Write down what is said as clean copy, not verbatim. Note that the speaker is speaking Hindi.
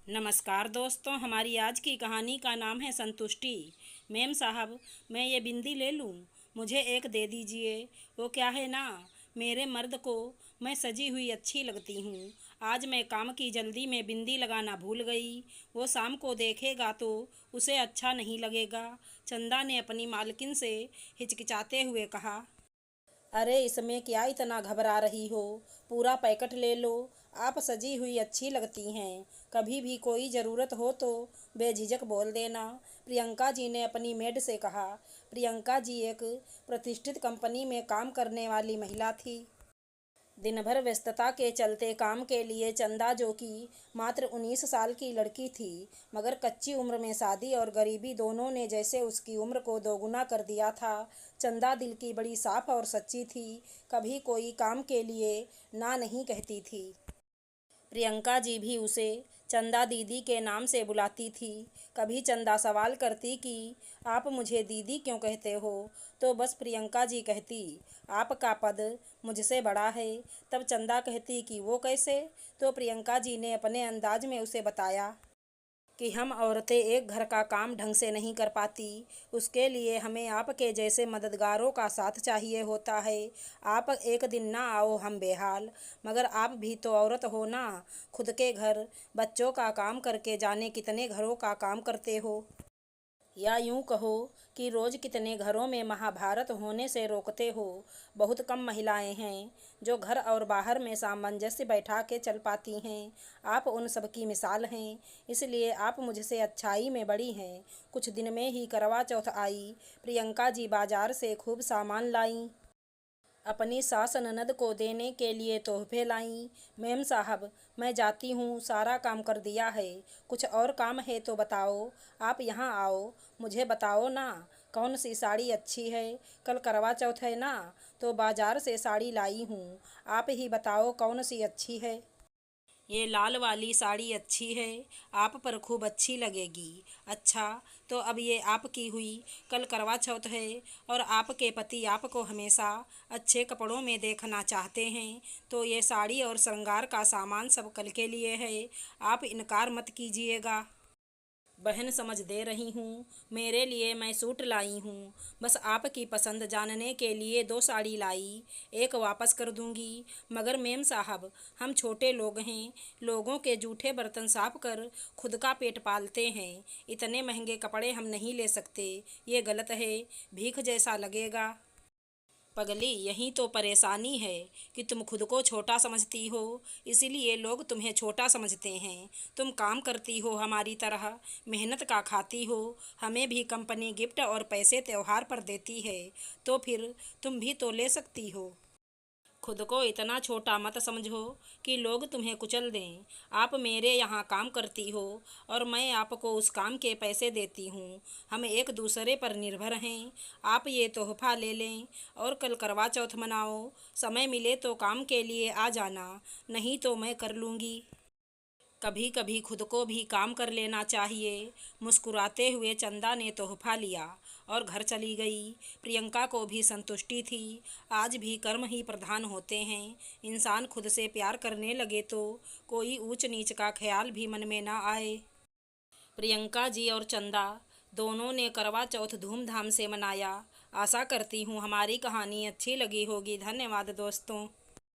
नमस्कार दोस्तों, हमारी आज की कहानी का नाम है संतुष्टि। मेम साहब, मैं ये बिंदी ले लूँ? मुझे एक दे दीजिए। वो क्या है ना, मेरे मर्द को मैं सजी हुई अच्छी लगती हूँ। आज मैं काम की जल्दी में बिंदी लगाना भूल गई। वो शाम को देखेगा तो उसे अच्छा नहीं लगेगा। चंदा ने अपनी मालकिन से हिचकिचाते हुए कहा, अरे इसमें क्या इतना घबरा रही हो? पूरा पैकेट ले लो। आप सजी हुई अच्छी लगती हैं। कभी भी कोई ज़रूरत हो तो बेझिझक बोल देना। प्रियंका जी ने अपनी मेड से कहा। प्रियंका जी एक प्रतिष्ठित कंपनी में काम करने वाली महिला थी। दिन भर व्यस्तता के चलते काम के लिए चंदा, जो कि मात्र 19 साल की लड़की थी, मगर कच्ची उम्र में शादी और गरीबी दोनों ने जैसे उसकी उम्र को दोगुना कर दिया था। चंदा दिल की बड़ी साफ और सच्ची थी, कभी कोई काम के लिए ना नहीं कहती थी। प्रियंका जी भी उसे चंदा दीदी के नाम से बुलाती थी। कभी चंदा सवाल करती कि आप मुझे दीदी क्यों कहते हो, तो बस प्रियंका जी कहती, आपका पद मुझसे बड़ा है। तब चंदा कहती कि वो कैसे? तो प्रियंका जी ने अपने अंदाज में उसे बताया कि हम औरतें एक घर का काम ढंग से नहीं कर पाती। उसके लिए हमें आपके जैसे मददगारों का साथ चाहिए होता है। आप एक दिन ना आओ हम बेहाल, मगर आप भी तो औरत हो ना। खुद के घर बच्चों का काम करके जाने कितने घरों का काम करते हो, या यूं कहो कि रोज़ कितने घरों में महाभारत होने से रोकते हो। बहुत कम महिलाएं हैं जो घर और बाहर में सामंजस्य बैठा के चल पाती हैं। आप उन सब की मिसाल हैं, इसलिए आप मुझसे अच्छाई में बड़ी हैं। कुछ दिन में ही करवा चौथ आई। प्रियंका जी बाजार से खूब सामान लाईं। अपनी सास ननद को देने के लिए तोहफे लाईं। मेम साहब, मैं जाती हूँ, सारा काम कर दिया है। कुछ और काम है तो बताओ। आप यहाँ आओ, मुझे बताओ ना, कौन सी साड़ी अच्छी है? कल करवा चौथ है ना, तो बाजार से साड़ी लाई हूँ। आप ही बताओ कौन सी अच्छी है। ये लाल वाली साड़ी अच्छी है, आप पर खूब अच्छी लगेगी। अच्छा, तो अब ये आपकी हुई। कल करवा चौथ है और आपके पति आपको हमेशा अच्छे कपड़ों में देखना चाहते हैं, तो ये साड़ी और श्रृंगार का सामान सब कल के लिए है। आप इनकार मत कीजिएगा। बहन समझ दे रही हूँ, मेरे लिए मैं सूट लाई हूँ। बस आपकी पसंद जानने के लिए 2 साड़ी लाई, एक वापस कर दूँगी। मगर मेम साहब, हम छोटे लोग हैं, लोगों के जूठे बर्तन साफ कर खुद का पेट पालते हैं। इतने महंगे कपड़े हम नहीं ले सकते, ये गलत है, भीख जैसा लगेगा। पगली, यही तो परेशानी है कि तुम खुद को छोटा समझती हो, इसीलिए लोग तुम्हें छोटा समझते हैं। तुम काम करती हो हमारी तरह, मेहनत का खाती हो। हमें भी कंपनी गिफ्ट और पैसे त्योहार पर देती है, तो फिर तुम भी तो ले सकती हो। खुद को इतना छोटा मत समझो कि लोग तुम्हें कुचल दें। आप मेरे यहाँ काम करती हो और मैं आपको उस काम के पैसे देती हूँ। हम एक दूसरे पर निर्भर हैं। आप ये तोहफा ले लें और कल करवा चौथ मनाओ। समय मिले तो काम के लिए आ जाना, नहीं तो मैं कर लूँगी। कभी कभी खुद को भी काम कर लेना चाहिए। मुस्कुराते हुए चंदा ने तोहफा लिया और घर चली गई। प्रियंका को भी संतुष्टि थी। आज भी कर्म ही प्रधान होते हैं। इंसान खुद से प्यार करने लगे तो कोई ऊंच नीच का ख्याल भी मन में ना आए। प्रियंका जी और चंदा दोनों ने करवा चौथ धूमधाम से मनाया। आशा करती हूँ हमारी कहानी अच्छी लगी होगी। धन्यवाद दोस्तों।